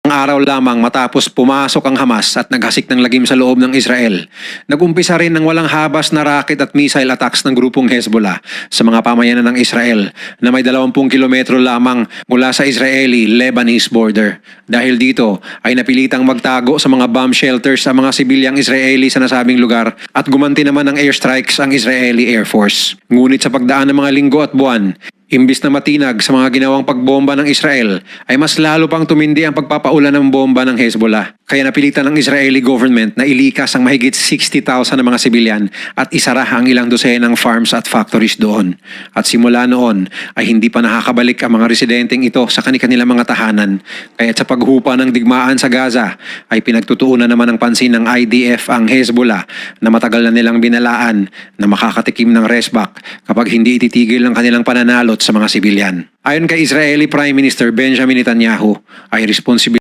araw lamang matapos pumasok ang Hamas at naghasik ng lagim sa loob ng Israel, nagumpisa rin ng walang habas na rocket at missile attacks ng grupong Hezbollah sa mga pamayanan ng Israel na may 20 kilometro lamang mula sa Israeli-Lebanese border. Dahil dito ay napilitang magtago sa mga bomb shelters ang mga sibilyang Israeli sa nasabing lugar at gumanti naman ng airstrikes ang Israeli Air Force. Ngunit sa pagdaan ng mga linggo at buwan, imbis na matinag sa mga ginawang pagbomba ng Israel, ay mas lalo pang tumindi ang pagpapaulan ng bomba ng Hezbollah. Kaya napilitan ng Israeli government na ilikas ang mahigit 60,000 na mga sibilyan at isara ang ilang dosenang farms at factories doon. At simula noon ay hindi pa nakakabalik ang mga residenteng ito sa kanilang mga tahanan. Kaya sa paghupa ng digmaan sa Gaza ay pinagtutuunan naman ng pansin ng IDF ang Hezbollah na matagal na nilang binalaan na makakatikim ng resback kapag hindi ititigil ang kanilang pananalot sa mga sibilyan. Ayon kay Israeli Prime Minister Benjamin Netanyahu, ay responsibilidad